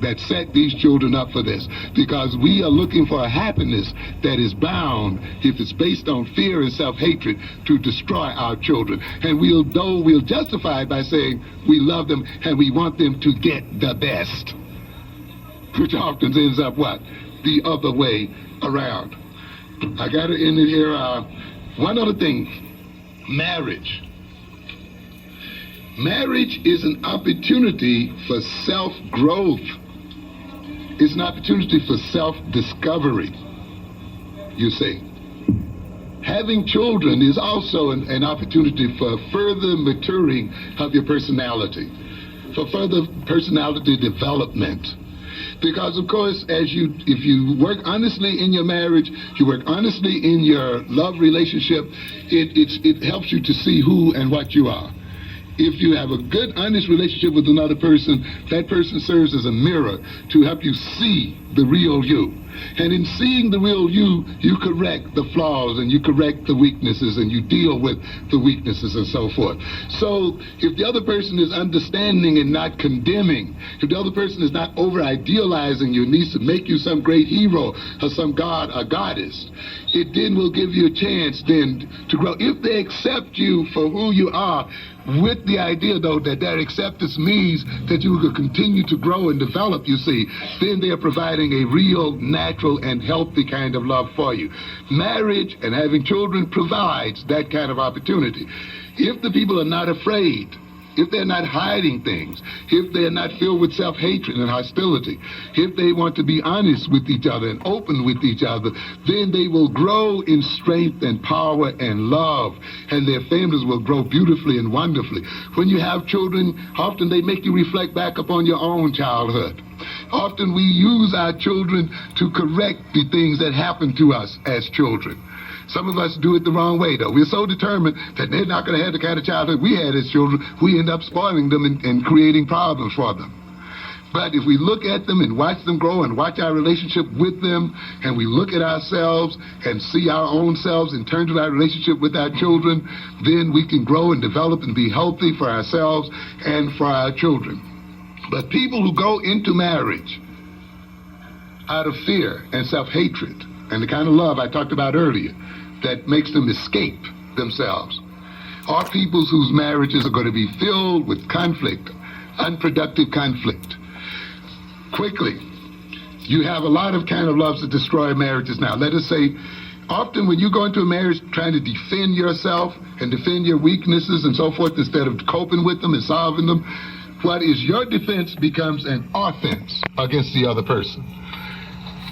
that set these children up for this, because we are looking for a happiness that is bound, if it's based on fear and self-hatred, to destroy our children. And we'll justify it by saying we love them and we want them to get the best, which often ends up what? The other way around. I got to end it here. One other thing, marriage. Marriage is an opportunity for self-growth. It's an opportunity for self-discovery, you see. Having children is also an opportunity for further maturing of your personality, for further personality development. Because, of course, if you work honestly in your marriage, you work honestly in your love relationship, it helps you to see who and what you are. If you have a good, honest relationship with another person, that person serves as a mirror to help you see the real you. And in seeing the real you, you correct the flaws and you correct the weaknesses and you deal with the weaknesses and so forth. So if the other person is understanding and not condemning, if the other person is not over-idealizing you, needs to make you some great hero or some god or goddess, it then will give you a chance then to grow. If they accept you for who you are, with the idea, though, that acceptance means that you will continue to grow and develop, you see, then they are providing a real, natural, and healthy kind of love for you. Marriage and having children provides that kind of opportunity. If the people are not afraid, if they're not hiding things, if they're not filled with self-hatred and hostility, if they want to be honest with each other and open with each other, then they will grow in strength and power and love, and their families will grow beautifully and wonderfully. When you have children, often they make you reflect back upon your own childhood. Often we use our children to correct the things that happened to us as children. Some of us do it the wrong way, though. We're so determined that they're not going to have the kind of childhood we had as children. We end up spoiling them and creating problems for them. But if we look at them and watch them grow and watch our relationship with them, and we look at ourselves and see our own selves in terms of our relationship with our children, then we can grow and develop and be healthy for ourselves and for our children. But people who go into marriage out of fear and self-hatred and the kind of love I talked about earlier that makes them escape themselves are people whose marriages are going to be filled with conflict, unproductive conflict. Quickly, you have a lot of kind of loves that destroy marriages now. Let us say, often when you go into a marriage trying to defend yourself and defend your weaknesses and so forth instead of coping with them and solving them, what is your defense becomes an offense against the other person.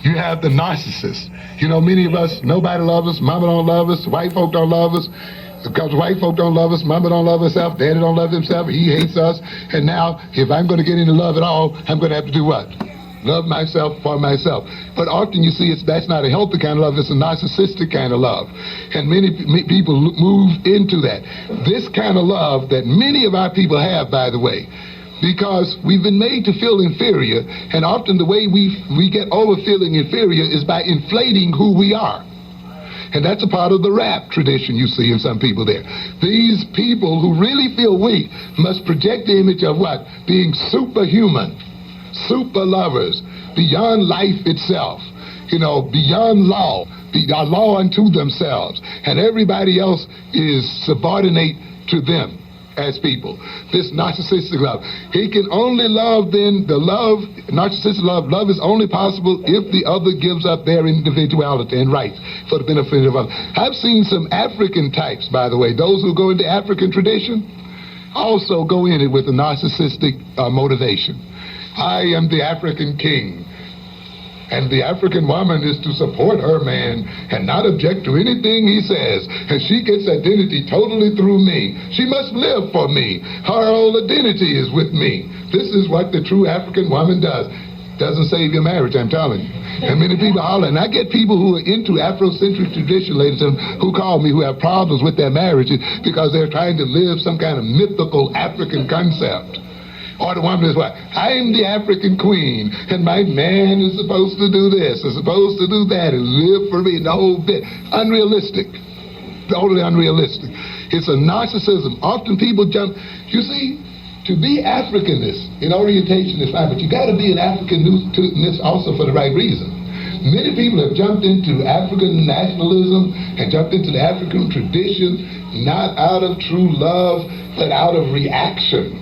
You have the narcissist. You know, many of us, nobody loves us, mama don't love us, white folk don't love us. Because white folk don't love us, mama don't love herself, daddy don't love himself, he hates us. And now, if I'm going to get into love at all, I'm going to have to do what? Love myself for myself. But often you see that's not a healthy kind of love, it's a narcissistic kind of love. And many people move into that. This kind of love that many of our people have, by the way, because we've been made to feel inferior, and often the way we get over feeling inferior is by inflating who we are. And that's a part of the rap tradition you see in some people there. These people who really feel weak must project the image of what? Being superhuman, super lovers, beyond life itself, you know, beyond law, a law unto themselves. And everybody else is subordinate to them as people. This narcissistic love. He can only love then, narcissistic love is only possible if the other gives up their individuality and rights for the benefit of others. I've seen some African types, by the way, those who go into African tradition also go in it with a narcissistic motivation. I am the African king, and the African woman is to support her man and not object to anything he says. And she gets identity totally through me. She must live for me. Her whole identity is with me. This is what the true African woman does. Doesn't save your marriage, I'm telling you. And many people holler. And I get people who are into Afrocentric tradition, ladies and gentlemen, who call me, who have problems with their marriages because they're trying to live some kind of mythical African concept. Or the woman is what? I'm the African queen, and my man is supposed to do this, is supposed to do that, and live for me, the whole bit. Unrealistic. Totally unrealistic. It's a narcissism. Often people jump. You see, To be Africanist in orientation is fine, but you got to be an Africanist also for the right reason. Many people have jumped into African nationalism and jumped into the African tradition, not out of true love, but out of reaction.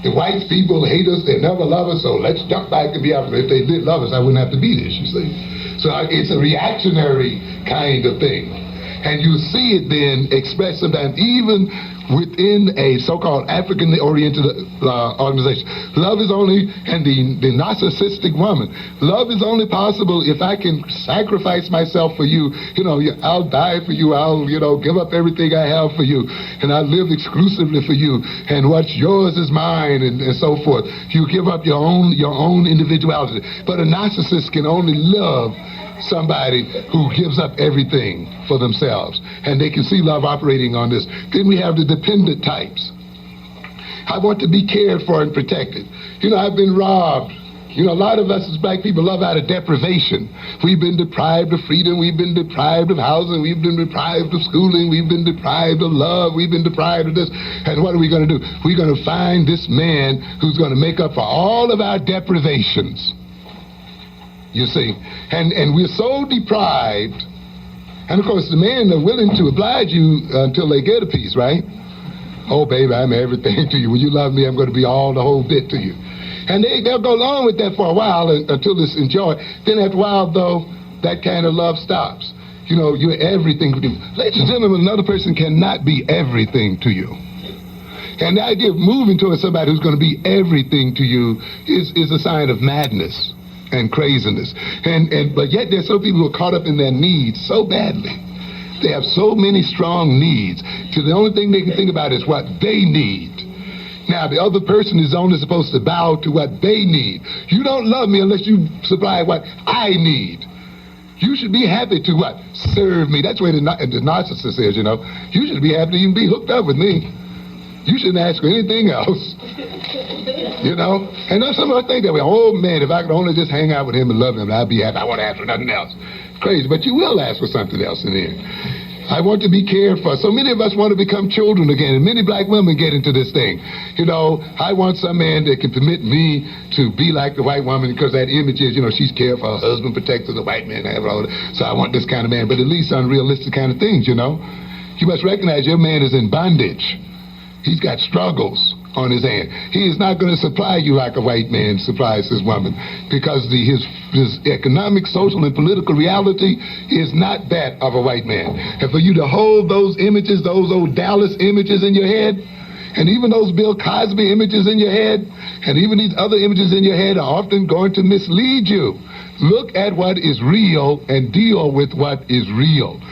The white people hate us, they never love us, so let's jump back and be African. If they did love us, I wouldn't have to be this, you see. So it's a reactionary kind of thing. And you see it then expressed sometimes even within a so-called African-oriented organization. Love is only, and the narcissistic woman, love is only possible if I can sacrifice myself for you. You know, I'll die for you. I'll, give up everything I have for you. And I live exclusively for you. And what's yours is mine, and so forth. You give up your own individuality. But a narcissist can only love somebody who gives up everything for themselves, and they can see love operating on this. Then we have the dependent types. I want to be cared for and protected. I've been robbed. A lot of us as black people love out of deprivation. We've been deprived of freedom. We've been deprived of housing. We've been deprived of schooling. We've been deprived of love. We've been deprived of this. And what are we going to do? We're going to find this man who's going to make up for all of our deprivations. You see, and we're so deprived, and of course the men are willing to oblige you until they get a piece, right? Oh, baby, I'm everything to you. When you love me, I'm going to be all the whole bit to you. And they'll go along with that for a while until it's enjoyed. Then after a while, though, that kind of love stops. You're everything to them. Ladies and gentlemen, another person cannot be everything to you. And the idea of moving towards somebody who's going to be everything to you is a sign of madness and craziness. But yet there's some people who are caught up in their needs so badly. They have so many strong needs. So the only thing they can think about is what they need. Now, the other person is only supposed to bow to what they need. You don't love me unless you supply what I need. You should be happy to what? Serve me. That's where the narcissist is, You should be happy to even be hooked up with me. You shouldn't ask for anything else. And some of us think that way. Oh, man, if I could only just hang out with him and love him, I'd be happy. I want to ask for nothing else. It's crazy, but you will ask for something else in the end. I want to be cared for. So many of us want to become children again, and many black women get into this thing. I want some man that can permit me to be like the white woman, because that image is, she's cared for her husband, protected the white man, all that. So I want this kind of man, but at least unrealistic kind of things, You must recognize your man is in bondage. He's got struggles on his hand. He is not going to supply you like a white man supplies his woman, because his economic, social, and political reality is not that of a white man. And for you to hold those images, those old Dallas images in your head, and even those Bill Cosby images in your head, and even these other images in your head are often going to mislead you. Look at what is real and deal with what is real.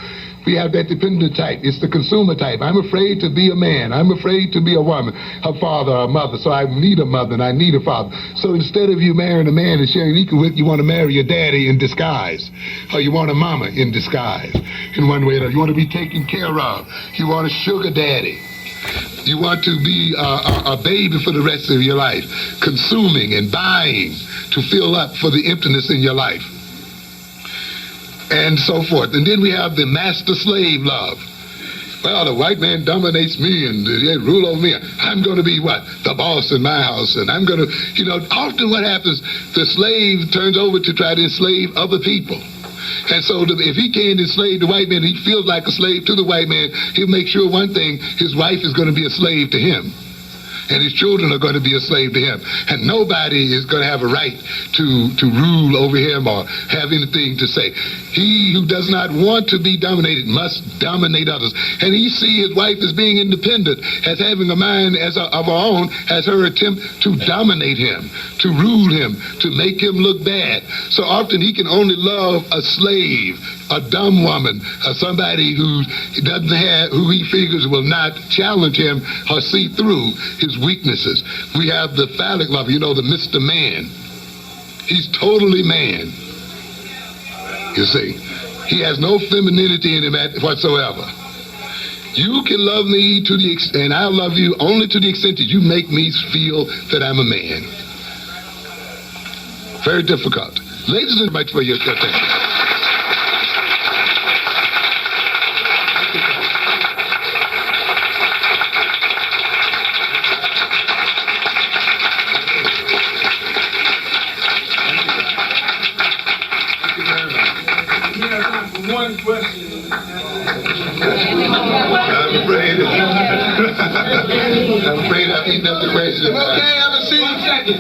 We have that dependent type. It's the consumer type. I'm afraid to be a man. I'm afraid to be a woman, a father, a mother. So I need a mother and I need a father. So instead of you marrying a man and sharing equal with, you want to marry your daddy in disguise. Or you want a mama in disguise. In one way or another. You want to be taken care of. You want a sugar daddy. You want to be a baby for the rest of your life. Consuming and buying to fill up for the emptiness in your life. And so forth. And then we have the master-slave love. Well, the white man dominates me and they rule over me. I'm going to be what? The boss in my house. And I'm going to, often what happens, the slave turns over to try to enslave other people. And so if he can't enslave the white man, he feels like a slave to the white man, he'll make sure one thing, his wife is going to be a slave to him. And his children are going to be a slave to him. And nobody is going to have a right to rule over him or have anything to say. He who does not want to be dominated must dominate others. And he sees his wife as being independent, as having a mind of her own, as her attempt to dominate him, to rule him, to make him look bad. So often he can only love a slave, a dumb woman, or somebody who he figures will not challenge him or see through his weaknesses. We have the phallic lover, the Mr. Man. He's totally man. You see, he has no femininity in him whatsoever. You can love me to the extent, and I'll love you only to the extent that you make me feel that I'm a man. Very difficult. Ladies and gentlemen, for your attention. one question. I'm afraid I've eaten up the question. Okay, have a seat. 1 second.